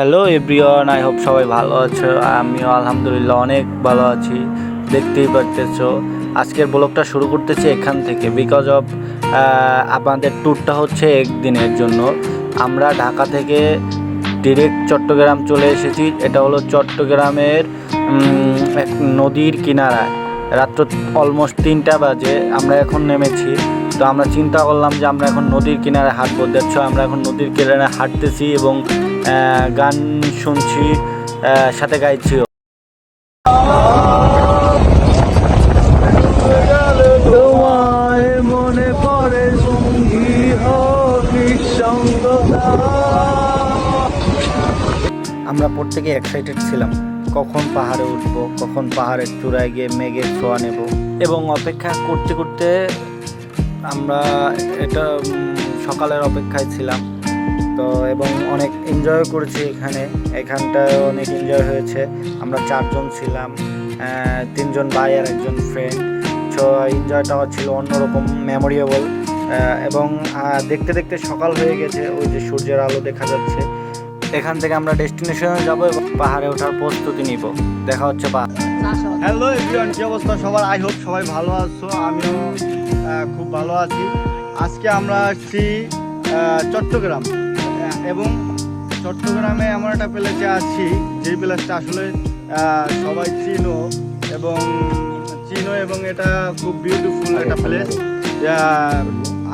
Hello everyone, I hope সবাই ভালো আছো। আমিও আলহামদুলিল্লাহ অনেক ভালো আছি। দেখতেই পারতেছো আজকের ব্লগটা শুরু করতেছি এখান থেকে, বিকজ অফ আপনাদের ট্যুরটা হচ্ছে একদিনের জন্য। আমরা ঢাকা থেকে ডিরেক্ট চট্টগ্রাম চলে এসেছি। এটা হলো চট্টগ্রামের এক নদীর কিনারায়। রাত্র অলমোস্ট 3টা বাজে, আমরা এখন নেমেছি। তো আমরা চিন্তা করলাম যে আমরা এখন নদীর কিনারে হাঁটবো। দেখছো আমরা এখন নদীর কিনারে হাঁটতেছি এবং গান শুনছি, সাথে গাইছিও। তোমায় মনে পড়ে সঙ্গী আমরা প্রত্যেকে এক্সাইটেড ছিলাম কখন পাহাড়ে উঠবো, কখন পাহাড়ের চূড়ায় গিয়ে মেঘের ছোঁয়া নেব। এবং অপেক্ষা করতে করতে আমরা এটা সকালের অপেক্ষায় ছিলাম। তো এবং অনেক এনজয় করেছি এখানটায় অনেক এনজয় হয়েছে। আমরা 4 জন ছিলাম, 3 জন ভাই আর একজন ফ্রেন্ড। সো এনজয়টা ছিল অন্যরকম, মেমোরেবল। এবং দেখতে দেখতে সকাল হয়ে গেছে, ওই যে সূর্যের আলো দেখা যাচ্ছে। এখান থেকে আমরা ডেস্টিনেশনে যাব এবং পাহাড়ে ওঠার প্রস্তুতি নিব। দেখা হচ্ছে হ্যালো এভরিওয়ান, কি অবস্থা সবার? আই হোপ সবাই ভালো আছো, আমিও খুব ভালো আছি। আজকে আমরা আসছি চট্টগ্রাম, এবং চট্টগ্রামে এমন একটা প্লেসে আছি যেই প্লেসটা আসলে সবাই চিনো এবং এটা খুব বিউটিফুল একটা প্লেস।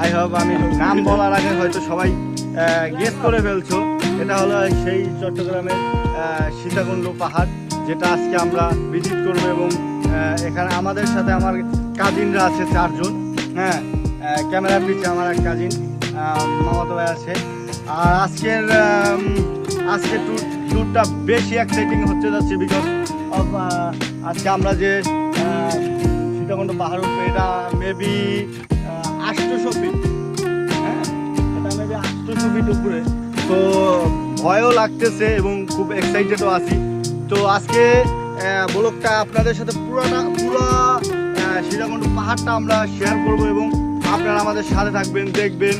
আই হোপ আমি নাম বলার আগে হয়তো সবাই গেস করে ফেলছো। এটা হলো সেই চট্টগ্রামের সীতাকুণ্ড পাহাড়, যেটা আজকে আমরা ভিজিট করবো। এবং এখানে আমাদের সাথে আমার কাজিনরা আছে 4 জন। হ্যাঁ, ক্যামেরার পিছে আমার এক কাজিন মামাতো ভাই আছে। আর আজকের ট্যুরটা বেশি এক্সাইটিং হচ্ছে যাচ্ছে, বিকজ অফ আজকে আমরা যে সীতাকুণ্ড পাহাড় উঠবো, এটা মেবি 800 ফিট। হ্যাঁ, এটা মেবি 800 ফিট উপরে। তো ভয়ও লাগতেছে এবং খুব এক্সাইটেডও আছি। তো আজকে ব্লগটা আপনাদের সাথে পুরো সীতাকুণ্ড পাহাড়টা আমরা শেয়ার করব এবং আপনারা আমাদের সাথে থাকবেন, দেখবেন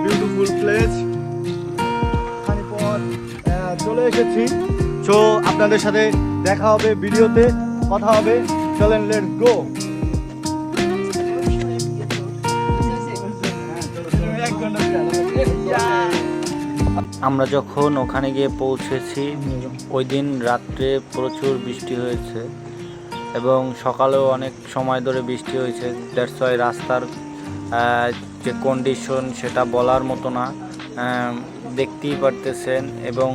বিউটিফুল প্লেস। খানিকপর চলে এসেছি। সো আপনাদের সাথে দেখা হবে, ভিডিওতে কথা হবে। চলেন, লেটস গো। আমরা যখন ওখানে গিয়ে পৌঁছেছি, ওই দিন রাত্রে প্রচুর বৃষ্টি হয়েছে এবং সকালেও অনেক সময় ধরে বৃষ্টি হয়েছে। দ্যাটস ওয়াই রাস্তার যে কন্ডিশন সেটা বলার মতো না, দেখতেই পারতেছেন। এবং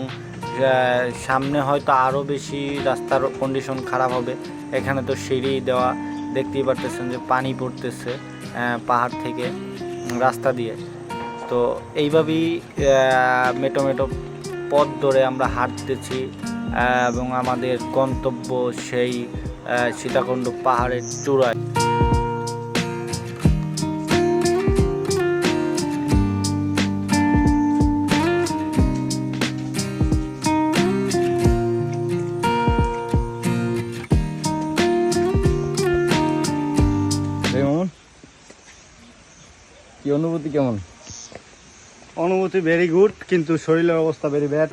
সামনে হয়তো আরও বেশি রাস্তার কন্ডিশন খারাপ হবে। এখানে তো সিঁড়ি দেওয়া, দেখতেই পারতেছেন যে পানি পড়তেছে পাহাড় থেকে রাস্তা দিয়ে। তো এইভাবেই মেটো পথ ধরে আমরা হাঁটতেছি এবং আমাদের গন্তব্য সেই সীতাকুণ্ড পাহাড়ের চূড়ায়। কি অনুভূতি, কেমন? অনুভূতি ভেরি গুড, কিন্তু শরীরের অবস্থা ভেরি ব্যাড।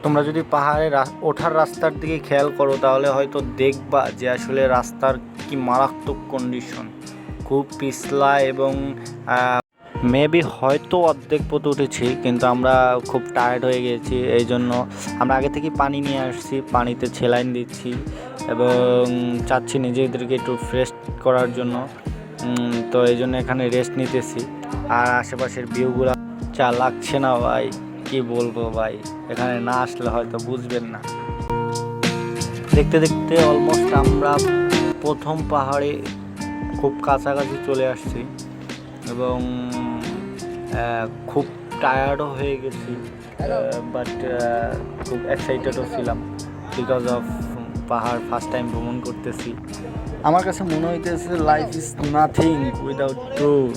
তোমরা যদি পাহাড়ে ওঠার রাস্তার দিকে খেয়াল করো তাহলে হয়তো দেখবা যে আসলে রাস্তার কি মারাত্মক কন্ডিশন, খুব পিছলা। এবং মেবি হয়তো অর্ধেক পথে উঠেছি, কিন্তু আমরা খুব টায়ার্ড হয়ে গেছি। এই জন্য আমরা আগে থেকে পানি নিয়ে আসছি, পানিতে সেলাইন দিচ্ছি এবং চাচ্ছি নিজেদেরকে একটু ফ্রেশ করার জন্য। তো এই জন্য এখানে রেস্ট নিতেছি। আর আশেপাশের ভিউগুলো যা লাগছে না ভাই, কি বলবো ভাই, এখানে না আসলে হয়তো বুঝবেন না। দেখতে দেখতে অলমোস্ট আমরা প্রথম পাহাড়ে খুব কাছাকাছি চলে আসছি এবং খুব টায়ার্ডও হয়ে গেছি, বাট খুব এক্সাইটেডও ছিলাম, বিকজ অফ পাহাড় ফার্স্ট টাইম ভ্রমণ করতেছি। আমার কাছে মনে হইতেছে life is nothing without tour.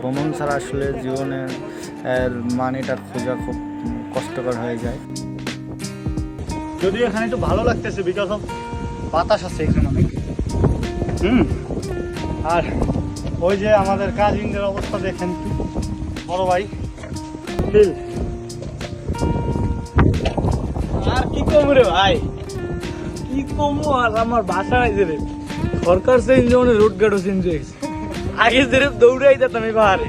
ভ্রমণ ছাড়া আসলে জীবনের মানেটা খোঁজা খুব কষ্টকর হয়ে যায়। যদিও এখানে একটু ভালো লাগতেছে, বিকজ অফ বাতাস আছে এখানে অনেক। আর ওই যে আমাদের কাজিনদের অবস্থা দেখেন, বড় ভাই ফিল। আর কি কম রে ভাই, কি কমো আর আমার বাসা আছে রে। সরকার চেঞ্জ মানে রোড গার্ডও চেঞ্জ হয়ে গেছে। আগে যেরে দৌড়াই যেতাম এই পাহাড়ে,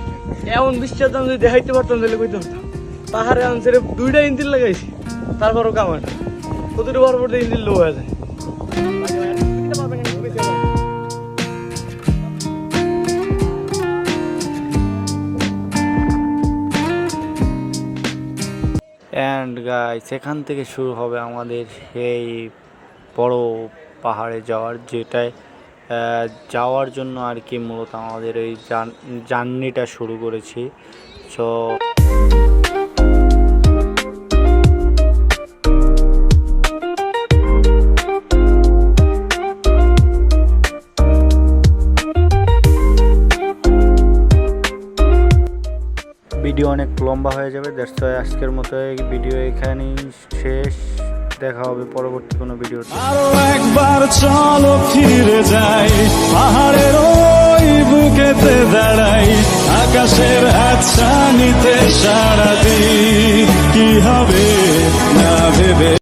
এমন বিশ্বাস যদি দেখাইতে পারতাম তাহলে কইতে পারতাম। পাহাড়ে আমি সেরে 2টা ইঞ্জিন লাগাইছি, তারপরও কাম হয় না। প্রতিটা পরবর্তী ইঞ্জিন লো হয়ে যায়। অ্যান্ড গাইস, এখান থেকে শুরু হবে আমাদের সেই বড় পাহাড়ে যাওয়ার, যেটায় যাওয়ার জন্য আর কি মূলত আমাদের এই জার্নিটা শুরু করেছি। সো ভিডিও অনেক লম্বা হয়ে যাবে, দ্যাটস ওয়াই আজকের মতো এই ভিডিও এখানেই শেষ। দেখা হবে পরবর্তী কোনো ভিডিওতে। আরো একবার চলো ফিরে যাই, পাহাড়ের ওই বুকেতে দাঁড়াই, আকাশের হাতছানিতে সারা দিই, কি হবে না ভেবে